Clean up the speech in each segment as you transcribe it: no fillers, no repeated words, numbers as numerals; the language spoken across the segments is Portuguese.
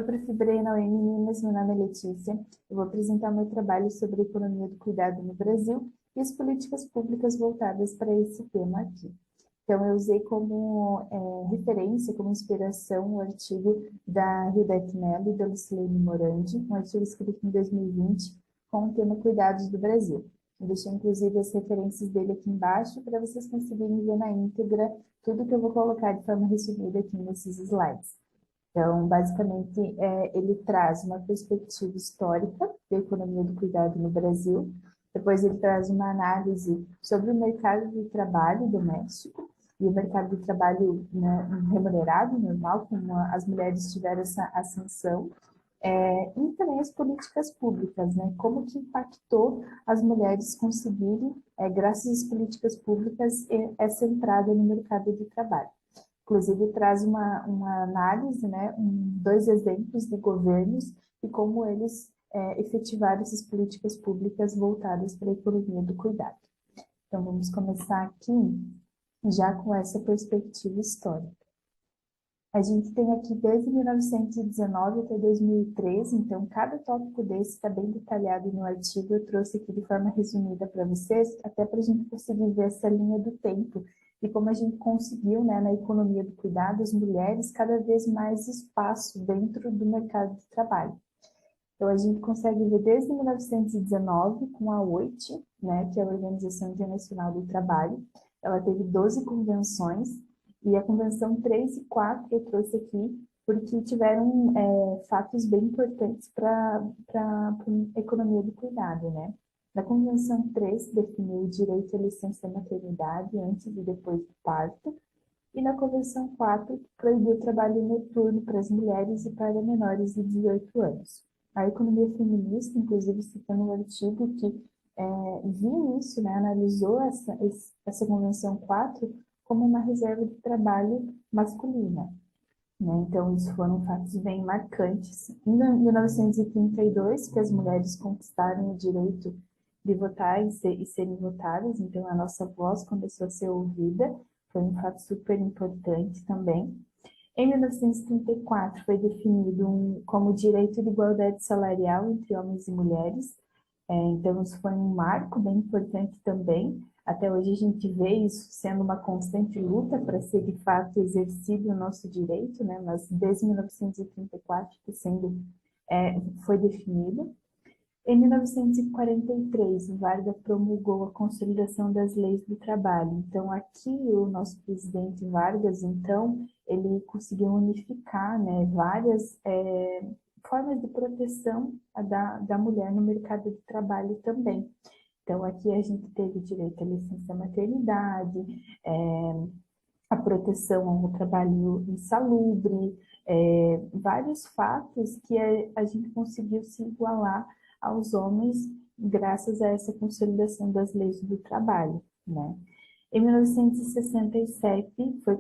Oi, Prof. Breno, oi meninas, meu nome é Letícia. Eu vou apresentar meu trabalho sobre a economia do cuidado no Brasil e as políticas públicas voltadas para esse tema aqui. Então, eu usei como referência, como inspiração, o artigo da Hilbert Mello e da Lucilene Morandi, um artigo escrito em 2020 com o tema Cuidados do Brasil. Eu deixei, inclusive, as referências dele aqui embaixo para vocês conseguirem ver na íntegra tudo que eu vou colocar de forma resumida aqui nesses slides. Então, basicamente, ele traz uma perspectiva histórica da economia do cuidado no Brasil, depois ele traz uma análise sobre o mercado de trabalho doméstico e o mercado de trabalho, né, remunerado, normal, como as mulheres tiveram essa ascensão, e também as políticas públicas, né, como que impactou as mulheres conseguirem, graças às políticas públicas, essa entrada no mercado de trabalho. Inclusive, traz uma análise, né, dois exemplos de governos e como eles efetivaram essas políticas públicas voltadas para a economia do cuidado. Então, vamos começar aqui já com essa perspectiva histórica. A gente tem aqui desde 1919 até 2013, então cada tópico desse está bem detalhado no artigo, eu trouxe aqui de forma resumida para vocês, até para a gente conseguir ver essa linha do tempo e como a gente conseguiu, né, na economia do cuidado, as mulheres cada vez mais espaço dentro do mercado de trabalho. Então, a gente consegue ver desde 1919, com a OIT, né, que é a Organização Internacional do Trabalho, ela teve 12 convenções, e a Convenção 3 e 4 eu trouxe aqui, porque tiveram fatos bem importantes para a economia do cuidado, né? Na Convenção 3 definiu o direito à licença maternidade antes e depois do parto, e na Convenção 4 proibiu o trabalho noturno para as mulheres e para menores de 18 anos. A economia feminista, inclusive citando um artigo que viu isso, né, analisou essa Convenção 4 como uma reserva de trabalho masculina. Né? Então, isso foram fatos bem marcantes. Em 1932, que as mulheres conquistaram o direito de votar e serem votadas, então a nossa voz começou a ser ouvida, foi um fato super importante também. Em 1934, foi definido como direito de igualdade salarial entre homens e mulheres. Então, isso foi um marco bem importante também. Até hoje a gente vê isso sendo uma constante luta para ser de fato exercido o nosso direito, né? Mas desde 1934 que foi definido. Em 1943, Vargas promulgou a Consolidação das Leis do Trabalho. Então, aqui o nosso presidente Vargas, então, ele conseguiu unificar, né, várias formas de proteção da mulher no mercado de trabalho também. Então, aqui a gente teve direito à licença maternidade, a proteção ao trabalho insalubre, vários fatos que a gente conseguiu se igualar aos homens graças a essa consolidação das leis do trabalho, né? Em 1967, foi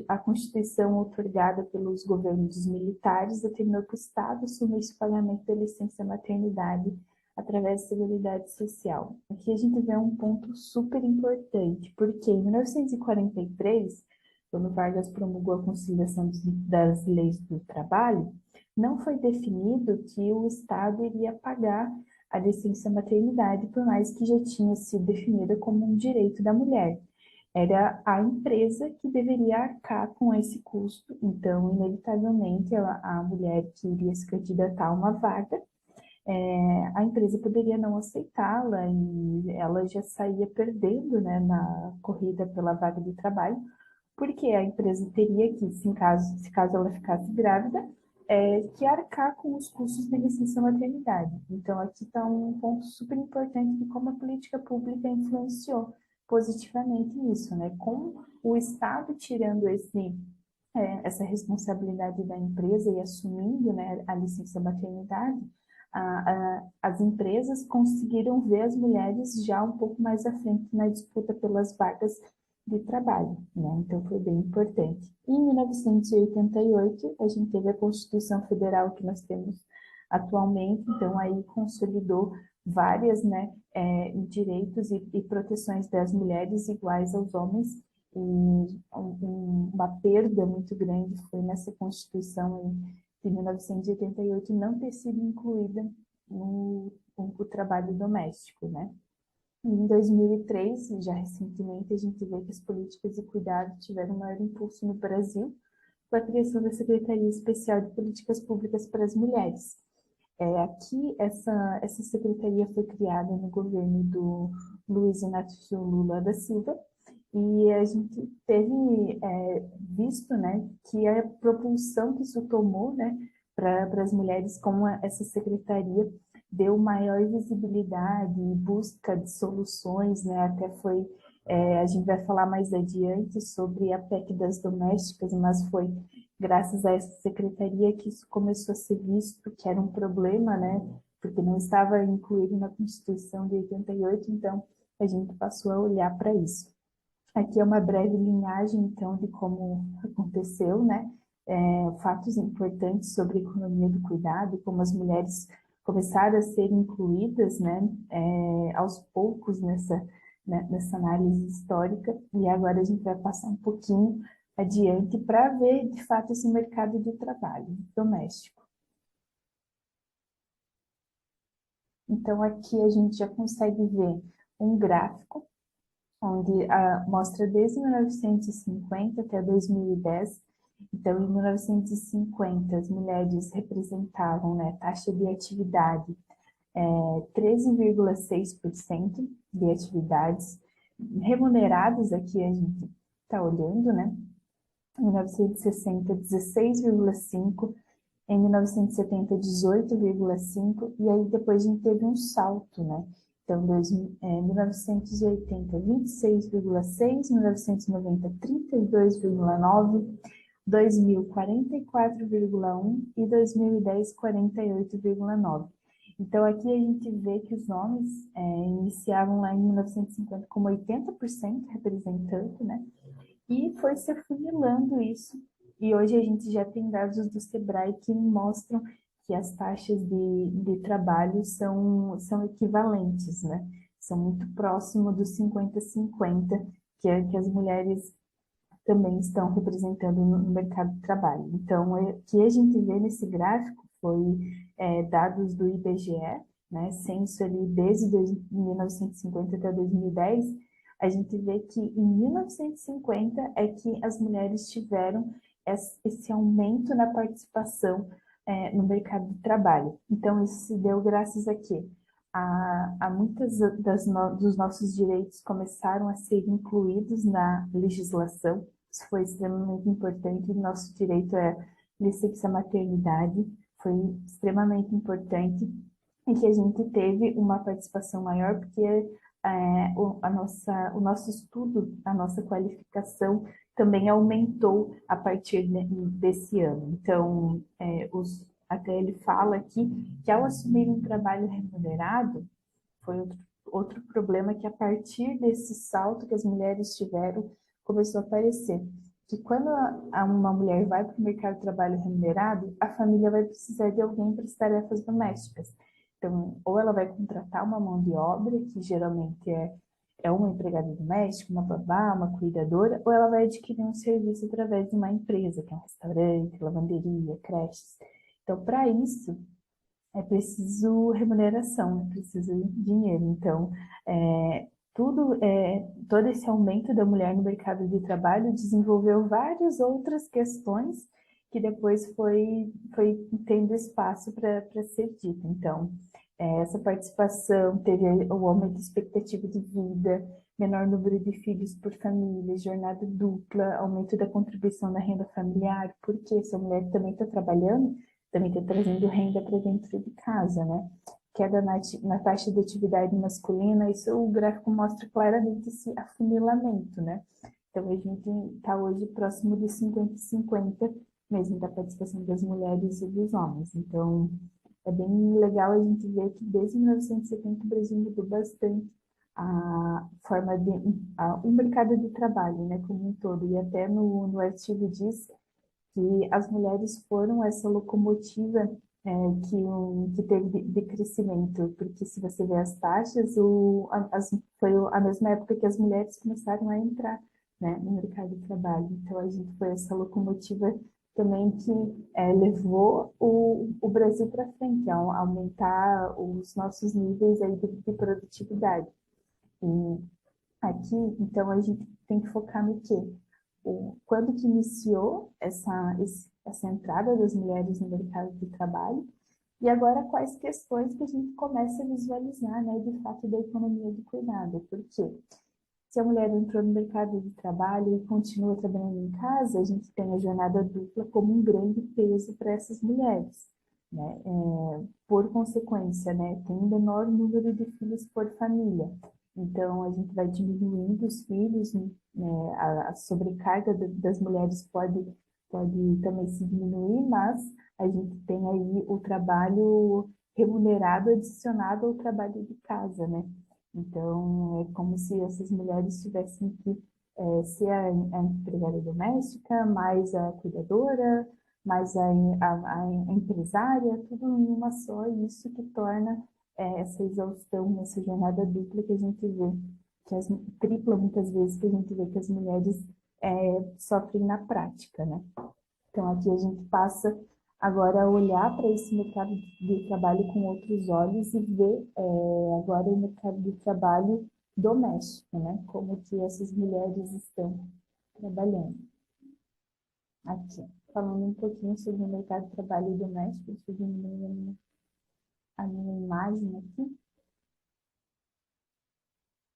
a Constituição outorgada pelos governos militares determinou que o Estado assumisse o pagamento da licença maternidade através da Seguridade Social. Aqui a gente vê um ponto super importante, porque em 1943, quando Vargas promulgou a conciliação das leis do trabalho, não foi definido que o Estado iria pagar a licença maternidade, por mais que já tinha sido definida como um direito da mulher. Era a empresa que deveria arcar com esse custo, então, inevitavelmente, a mulher que iria se candidatar a uma vaga, a empresa poderia não aceitá-la e ela já saía perdendo, né, na corrida pela vaga de trabalho, porque a empresa teria que, se caso ela ficasse grávida, que arcar com os custos de licença maternidade. Então, aqui está um ponto super importante de como a política pública influenciou positivamente isso, né? Com o Estado tirando essa responsabilidade da empresa e assumindo, né, a licença maternidade, as empresas conseguiram ver as mulheres já um pouco mais à frente na disputa pelas vagas de trabalho, né? Então foi bem importante. Em 1988, a gente teve a Constituição Federal que nós temos atualmente, então aí consolidou várias, né, direitos e proteções das mulheres iguais aos homens, e uma perda muito grande foi nessa Constituição de 1988 não ter sido incluída no trabalho doméstico, né? Em 2003, já recentemente, a gente vê que as políticas de cuidado tiveram maior impulso no Brasil com a criação da Secretaria Especial de Políticas Públicas para as Mulheres. Aqui, essa secretaria foi criada no governo do Luiz Inácio Lula da Silva, e a gente teve visto, né, que a propulsão que isso tomou, né, para as mulheres com essa secretaria deu maior visibilidade e busca de soluções, né, até foi, a gente vai falar mais adiante sobre a PEC das domésticas, mas foi graças a essa secretaria que isso começou a ser visto que era um problema, né, porque não estava incluído na Constituição de 88, então a gente passou a olhar para isso. Aqui é uma breve linhagem, então, de como aconteceu, né? Fatos importantes sobre a economia do cuidado, como as mulheres começaram a ser incluídas, né? Aos poucos nessa análise histórica, e agora a gente vai passar um pouquinho adiante para ver, de fato, esse mercado de trabalho doméstico. Então, aqui a gente já consegue ver um gráfico onde mostra desde 1950 até 2010. Então, em 1950, as mulheres representavam, né, taxa de atividade 13,6% de atividades remuneradas, aqui a gente está olhando, né? Em 1960, 16,5%, em 1970, 18,5%, e aí depois a gente teve um salto, né? Então, 1980, 26,6%, 1990, 32,9%, 2000, 44,1% e 2010, 48,9%. Então, aqui a gente vê que os nomes iniciavam lá em 1950 como 80% representando, né? E foi se afunilando isso. E hoje a gente já tem dados do Sebrae que mostram que as taxas de trabalho são equivalentes, né? São muito próximo dos 50-50 que as mulheres também estão representando no mercado de trabalho. Então, o que a gente vê nesse gráfico foi dados do IBGE, né? Censo ali desde 1950 até 2010, a gente vê que em 1950 é que as mulheres tiveram esse aumento na participação no mercado de trabalho. Então, isso se deu graças a quê? A muitas dos nossos direitos começaram a ser incluídos na legislação. Isso foi extremamente importante. Nosso direito à licença maternidade foi extremamente importante e que a gente teve uma participação maior, porque o nosso estudo, a nossa qualificação também aumentou a partir desse ano. Então, até ele fala aqui que ao assumir um trabalho remunerado, foi outro problema que a partir desse salto que as mulheres tiveram, começou a aparecer. Que quando uma mulher vai para o mercado de trabalho remunerado, a família vai precisar de alguém para as tarefas domésticas. Então, ou ela vai contratar uma mão de obra, que geralmente é uma empregada doméstica, uma babá, uma cuidadora, ou ela vai adquirir um serviço através de uma empresa, que é um restaurante, lavanderia, creches. Então, para isso, é preciso remuneração, é preciso dinheiro. Então, todo esse aumento da mulher no mercado de trabalho desenvolveu várias outras questões que depois foi tendo espaço para ser dito. Então, essa participação teve o aumento da expectativa de vida, menor número de filhos por família, jornada dupla, aumento da contribuição na renda familiar, porque se a mulher também está trabalhando, também está trazendo renda para dentro de casa, né? Queda na taxa de atividade masculina, isso o gráfico mostra claramente esse afunilamento, né? Então, a gente está hoje próximo de 50-50, mesmo da participação das mulheres e dos homens. Então, é bem legal a gente ver que desde 1970 o Brasil mudou bastante a forma o mercado de trabalho, né, como um todo. E até no artigo diz que as mulheres foram essa locomotiva que teve de crescimento, porque se você vê as taxas, foi a mesma época que as mulheres começaram a entrar, né, no mercado de trabalho. Então, a gente foi essa locomotiva também que levou o Brasil para frente, a aumentar os nossos níveis aí de produtividade. E aqui, então, a gente tem que focar no quê? Quando que iniciou essa entrada das mulheres no mercado de trabalho, e agora quais questões que a gente começa a visualizar, né, de fato, da economia do cuidado. Por quê? Se a mulher entrou no mercado de trabalho e continua trabalhando em casa, a gente tem a jornada dupla como um grande peso para essas mulheres, né? Por consequência, né, tem um menor número de filhos por família. Então, a gente vai diminuindo os filhos, né, a sobrecarga das mulheres pode também se diminuir, mas a gente tem aí o trabalho remunerado adicionado ao trabalho de casa, né? Então, é como se essas mulheres tivessem que ser a empregada doméstica, mais a cuidadora, mais a empresária, tudo em uma só, e isso que torna essa exaustão, essa jornada dupla que a gente vê, tripla muitas vezes que a gente vê que as mulheres sofrem na prática, né? Então, aqui a gente passa agora a olhar para esse mercado de trabalho com outros olhos e ver agora o mercado de trabalho doméstico, né? Como que essas mulheres estão trabalhando. Aqui, falando um pouquinho sobre o mercado de trabalho doméstico, subindo a minha imagem aqui,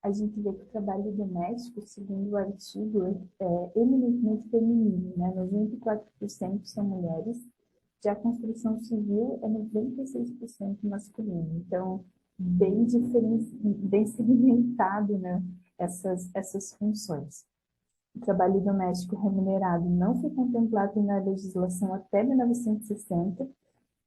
a gente vê que o trabalho doméstico, segundo o artigo, é eminentemente feminino, né? 94% são mulheres, já a construção civil é 96% masculino. Então, bem segmentado, né, essas funções. O trabalho doméstico remunerado não foi contemplado na legislação até 1960.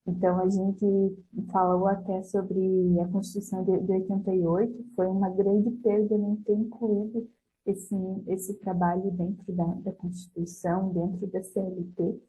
Então, a gente falou até sobre a Constituição de 88, foi uma grande perda não ter incluído esse trabalho dentro da Constituição, dentro da CLT.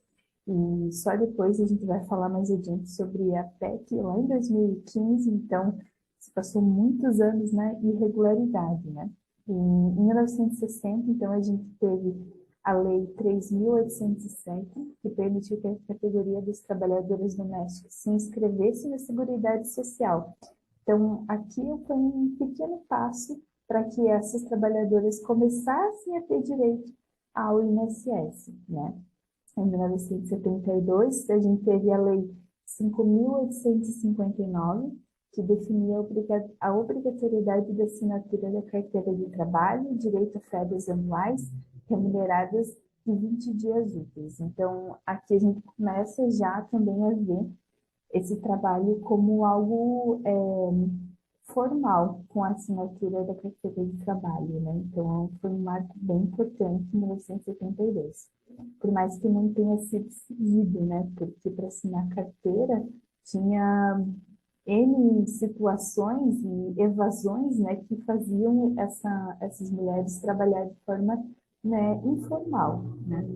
E só depois a gente vai falar mais adiante sobre a PEC, lá em 2015, então se passou muitos anos na irregularidade, né? Em 1960, então, a gente teve a Lei 3.807, que permitiu que a categoria dos trabalhadores domésticos se inscrevesse na Seguridade Social. Então, aqui foi um pequeno passo para que essas trabalhadoras começassem a ter direito ao INSS, né? Em 1972, a gente teve a Lei 5.859, que definia a obrigatoriedade da assinatura da carteira de trabalho, direito a férias anuais remuneradas de 20 dias úteis. Então, aqui a gente começa já também a ver esse trabalho como algo formal, com a assinatura da carteira de trabalho, né? Então, foi um marco bem importante em 1972. Por mais que não tenha sido seguido, né? Porque para assinar carteira tinha N situações e evasões, né, que faziam essas mulheres trabalhar de forma, né, informal, né?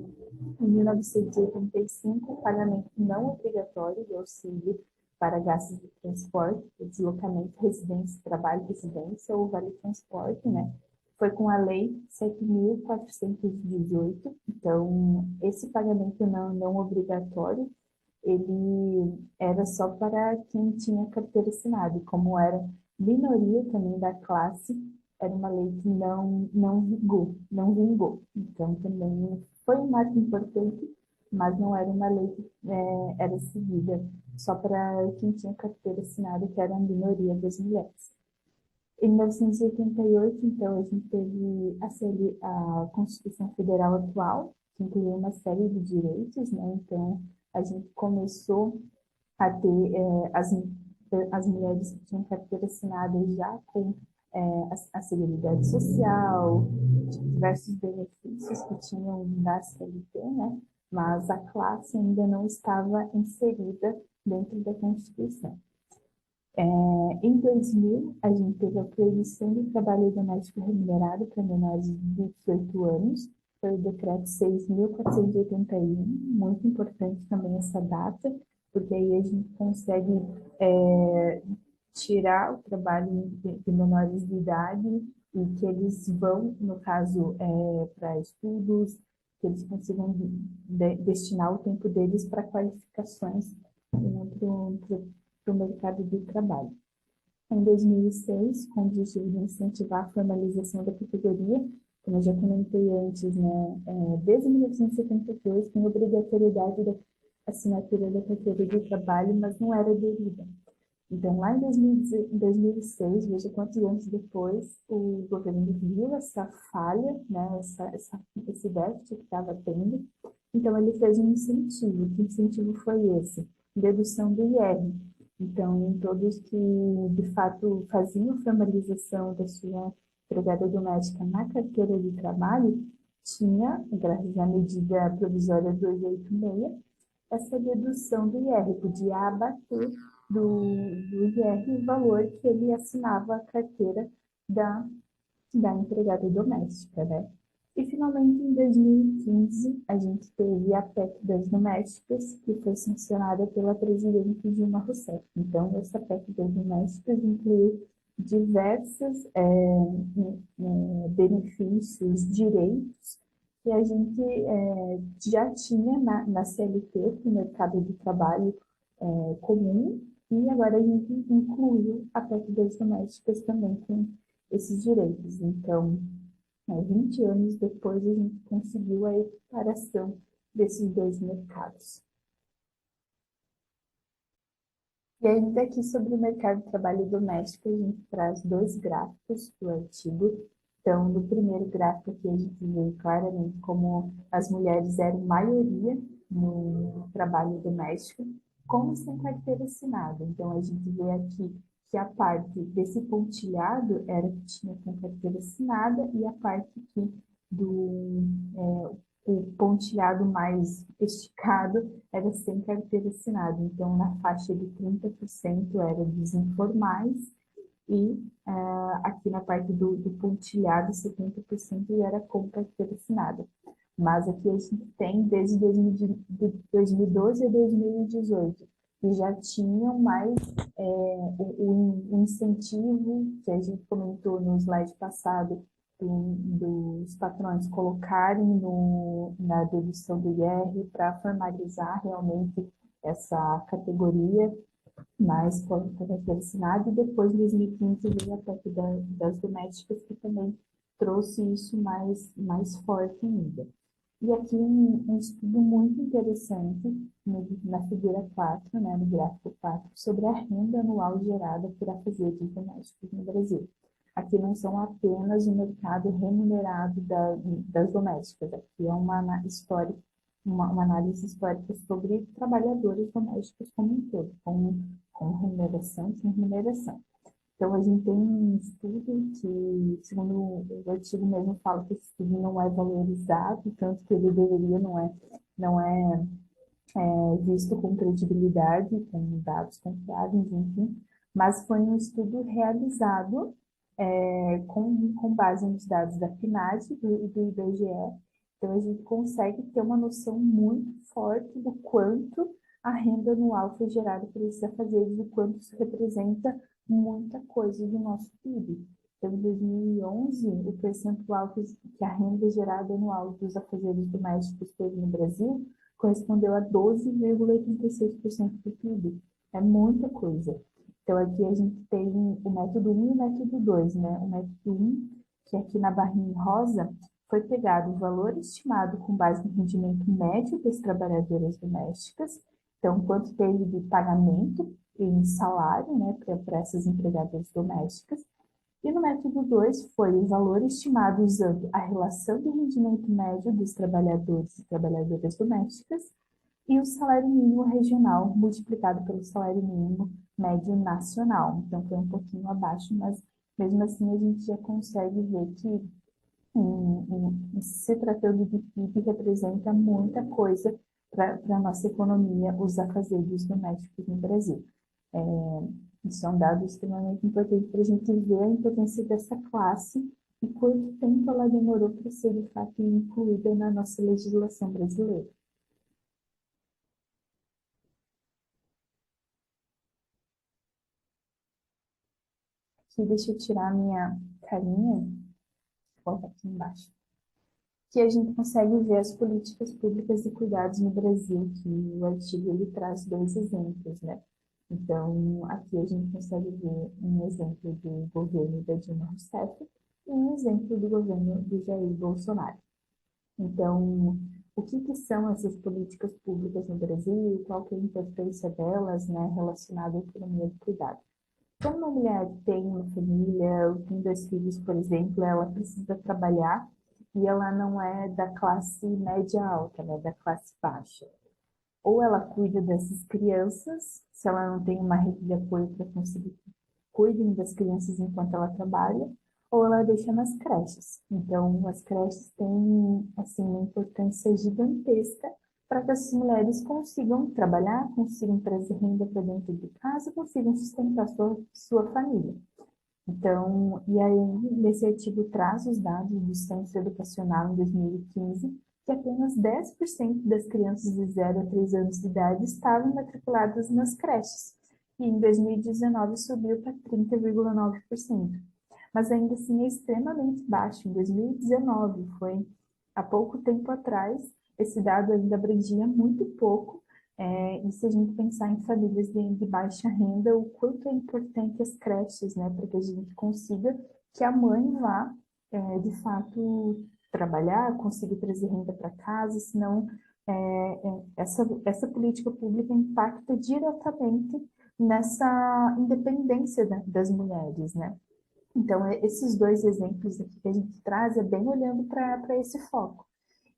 Em 1985, o pagamento não obrigatório do auxílio para gastos de transporte, deslocamento, residência, trabalho, residência ou vale transporte, né? Foi com a Lei 7.418. Então, esse pagamento não obrigatório, ele era só para quem tinha carteira assinada. E como era minoria também da classe, era uma lei que não vingou. Então, também foi um marco importante, mas não era uma lei que era seguida só para quem tinha carteira assinada, que era a minoria das mulheres. Em 1988, então, a gente teve a Constituição Federal atual, que incluiu uma série de direitos, né? Então, a gente começou a ter as mulheres que tinham carteira assinada já com a Seguridade Social, diversos benefícios que tinham da CLT, né? Mas a classe ainda não estava inserida dentro da Constituição. Em 2000, a gente teve a proibição do trabalho doméstico remunerado para menores de 18 anos, foi o decreto 6.481, muito importante também essa data, porque aí a gente consegue tirar o trabalho de menores de idade e que eles vão, no caso, para estudos, que eles consigam destinar o tempo deles para qualificações e não para o mercado de trabalho. Em 2006, com o objetivo de incentivar a formalização da categoria, como eu já comentei antes, né, desde 1972 tem obrigatoriedade da assinatura da carteira de trabalho, mas não era aderida. Então, lá em 2006, veja quantos anos depois, o governo viu essa falha, né, esse déficit que estava tendo. Então, ele fez um incentivo. Que incentivo foi esse? Dedução do IR. Então, em todos que, de fato, faziam formalização da sua empregada doméstica na carteira de trabalho, tinha, graças à medida provisória 286, essa dedução do IR, podia abater do IR o valor que ele assinava a carteira da, da empregada doméstica, né? E, finalmente, em 2015, a gente teve a PEC das domésticas, que foi sancionada pela presidente Dilma Rousseff. Então, essa PEC das domésticas incluiu diversos benefícios, direitos que a gente já tinha na CLT, no mercado de trabalho comum, e agora a gente incluiu a PEC das domésticas também com esses direitos. Então, 20 anos depois, a gente conseguiu a equiparação desses dois mercados. E ainda aqui sobre o mercado de trabalho doméstico, a gente traz dois gráficos do artigo. Então, no primeiro gráfico aqui, a gente vê claramente como as mulheres eram maioria no trabalho doméstico, com e sem carteira assinada. Então, a gente vê aqui que a parte desse pontilhado era que tinha com carteira assinada e a parte aqui do o pontilhado mais esticado era sem carteira assinada. Então, na faixa de 30% era dos informais e aqui na parte do pontilhado, 70% era com carteira assinada. Mas aqui a gente tem desde 2012 a 2018, que já tinham mais o incentivo que a gente comentou no slide passado, dos patrões colocarem na dedução do IR para formalizar realmente essa categoria mais com a carteira assinada, e depois, em 2015, veio a PEC das domésticas, que também trouxe isso mais forte ainda. E aqui um estudo muito interessante, na figura 4, né, no gráfico 4, sobre a renda anual gerada por afazeres domésticos no Brasil. Aqui não são apenas o mercado remunerado das domésticas, aqui é uma análise histórica sobre trabalhadores domésticos como um todo, com remuneração, sem remuneração. Então, a gente tem um estudo que, segundo o artigo mesmo, fala que esse estudo não é valorizado, tanto que ele deveria, não é visto com credibilidade, com dados confiáveis, enfim, mas foi um estudo realizado com base nos dados da PNAD e do IBGE. Então, a gente consegue ter uma noção muito forte do quanto a renda anual foi gerada por esses afazeres e quanto isso representa muita coisa do nosso PIB. Então, em 2011, o percentual que a renda gerada anual dos afazeres domésticos teve no Brasil correspondeu a 12,86% do PIB. É muita coisa. Então, aqui a gente tem o método 1 e o método 2, né? O método 1, que aqui na barrinha rosa, foi pegado o valor estimado com base no rendimento médio das trabalhadoras domésticas, então, quanto teve de pagamento em salário, né, para essas empregadas domésticas. E no método 2 foi o valor estimado usando a relação do rendimento médio dos trabalhadores e trabalhadoras domésticas e o salário mínimo regional multiplicado pelo salário mínimo médio nacional. Então, foi um pouquinho abaixo, mas mesmo assim a gente já consegue ver que, se tratando de PIB, representa muita coisa para a nossa economia, os afazeres domésticos no Brasil. Isso é um dado extremamente importante para a gente ver a importância dessa classe e quanto tempo ela demorou para ser, de fato, incluída na nossa legislação brasileira. Aqui, deixa eu tirar a minha carinha, vou colocar aqui embaixo. que a gente consegue ver as políticas públicas de cuidados no Brasil, que o artigo ele traz dois exemplos, né? Então, aqui a gente consegue ver um exemplo do governo da Dilma Rousseff e um exemplo do governo do Jair Bolsonaro. Então, o que que são essas políticas públicas no Brasil? Qual que é a importância delas, né, relacionada à economia do cuidado? Quando uma mulher tem uma família, tem dois filhos, por exemplo, ela precisa trabalhar e ela não é da classe média alta, né, da classe baixa. Ou ela cuida dessas crianças, se ela não tem uma rede de apoio para conseguir cuidem das crianças enquanto ela trabalha, ou ela deixa nas creches. Então, as creches têm assim uma importância gigantesca para que as mulheres consigam trabalhar, consigam trazer renda para dentro de casa, consigam sustentar sua família. Então, e aí, nesse artigo traz os dados do Censo Educacional em 2015, que apenas 10% das crianças de 0 a 3 anos de idade estavam matriculadas nas creches, e em 2019 subiu para 30,9%. Mas ainda assim é extremamente baixo. Em 2019, foi há pouco tempo atrás, esse dado ainda abrangia muito pouco, e se a gente pensar em famílias de baixa renda, o quanto é importante as creches, né, para que a gente consiga que a mãe vá, de fato, trabalhar, consiga trazer renda para casa, senão essa política pública impacta diretamente nessa independência das mulheres, né? Então, esses dois exemplos aqui que a gente traz é bem olhando para esse foco.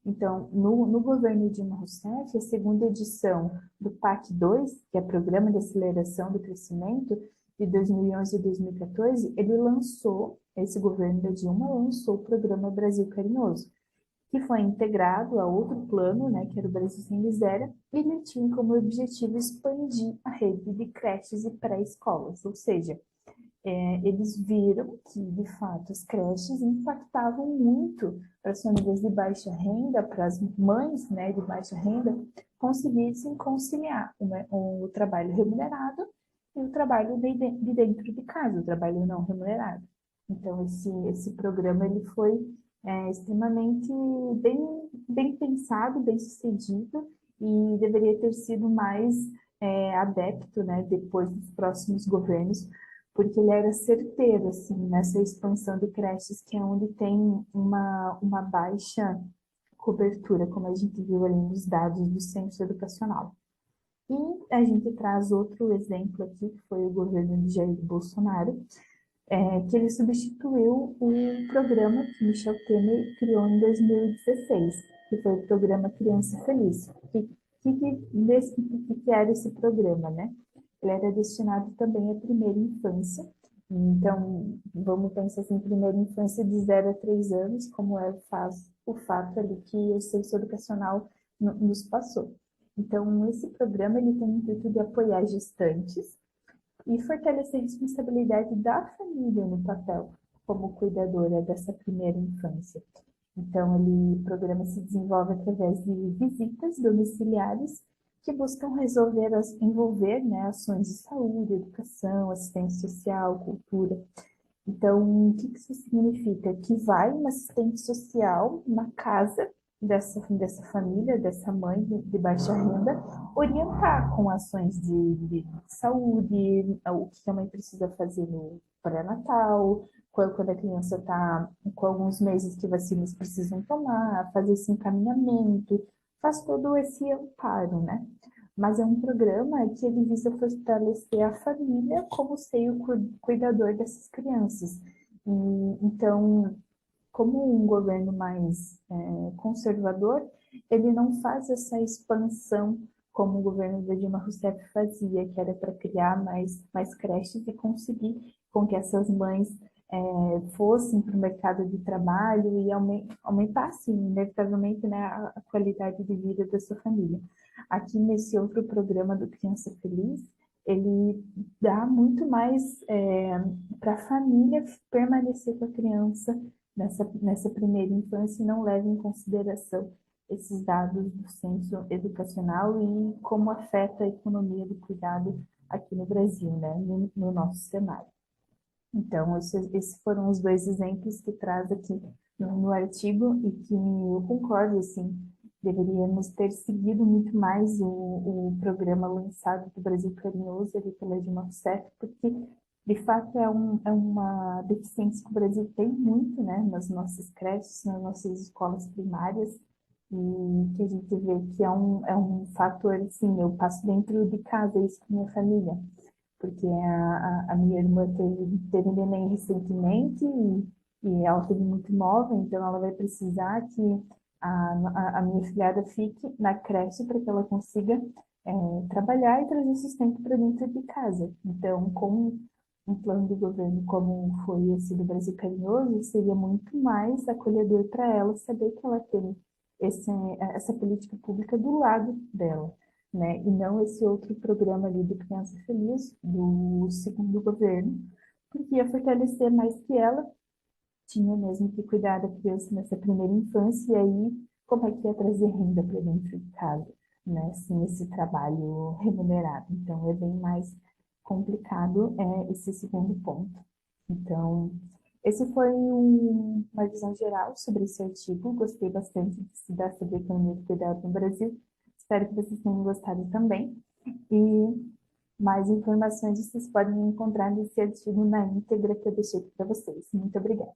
Então, no governo Dilma Rousseff, a segunda edição do PAC 2, que é Programa de Aceleração do Crescimento, de 2011 e 2014, ele lançou, esse governo da Dilma lançou o programa Brasil Carinhoso, que foi integrado a outro plano, né, que era o Brasil Sem Miséria, e ele tinha como objetivo expandir a rede de creches e pré-escolas, ou seja, eles viram que, de fato, as creches impactavam muito para as famílias de baixa renda, para as mães, né, de baixa renda, conseguissem conciliar o trabalho remunerado e o trabalho de dentro de casa, o trabalho não remunerado. Então, esse programa ele foi extremamente bem pensado, bem sucedido e deveria ter sido mais adepto, né, depois dos próximos governos, porque ele era certeiro, assim, nessa expansão de creches, que é onde tem uma baixa cobertura, como a gente viu ali nos dados do Censo Educacional. E a gente traz outro exemplo aqui, que foi o governo de Jair Bolsonaro, que ele substituiu o programa que Michel Temer criou em 2016, que foi o programa Criança Feliz. Que era esse programa, né? Ele era destinado também à primeira infância. Então, vamos pensar assim, primeira infância de 0 a 3 anos, como faz o fato ali que o censo educacional nos passou. Então, esse programa ele tem o intuito de apoiar gestantes e fortalecer a responsabilidade da família no papel como cuidadora dessa primeira infância. Então, o programa se desenvolve através de visitas domiciliares que buscam envolver, né, ações de saúde, educação, assistência social, cultura. Então, o que isso significa? Que vai um assistente social na casa dessa família, dessa mãe de baixa renda, orientar com ações de saúde, o que a mãe precisa fazer no pré-natal, quando a criança está com alguns meses que vacinas precisam tomar, fazer esse encaminhamento, faz todo esse amparo, né? Mas é um programa que ele visa fortalecer a família como seio cuidador dessas crianças. Então, como um governo mais conservador, ele não faz essa expansão como o governo da Dilma Rousseff fazia, que era para criar mais creches e conseguir com que essas mães fossem para o mercado de trabalho e aumentassem, inevitavelmente, né, a qualidade de vida da sua família. Aqui nesse outro programa do Criança Feliz, ele dá muito mais para a família permanecer com a criança nessa primeira infância e não leva em consideração esses dados do censo educacional e como afeta a economia do cuidado aqui no Brasil, né, no nosso cenário. Então, esses foram os dois exemplos que traz aqui no artigo e que eu concordo, assim, deveríamos ter seguido muito mais o programa lançado do Brasil Carinhoso ali pela Dilma Rousseff, porque de fato é uma deficiência que o Brasil tem muito, né, nas nossas creches, nas nossas escolas primárias, e que a gente vê que é um fator, assim, eu passo dentro de casa isso com minha família, porque a minha irmã teve neném recentemente e ela teve muito nova, então ela vai precisar que a minha filhada fique na creche para que ela consiga trabalhar e trazer sustento para dentro de casa. Então, com um plano do governo como foi esse do Brasil Carinhoso, seria muito mais acolhedor para ela saber que ela tem essa política pública do lado dela, né? E não esse outro programa ali do Criança Feliz, do segundo governo, porque ia fortalecer mais que ela tinha mesmo que cuidar da criança nessa primeira infância, e aí como é que ia trazer renda para dentro de casa, né? Sem esse trabalho remunerado. Então, é bem mais complicado esse segundo ponto. Então, esse foi uma visão geral sobre esse artigo. Gostei bastante de estudar sobre economia do cuidado no Brasil. Espero que vocês tenham gostado também. E mais informações vocês podem encontrar nesse artigo na íntegra que eu deixei para vocês. Muito obrigada.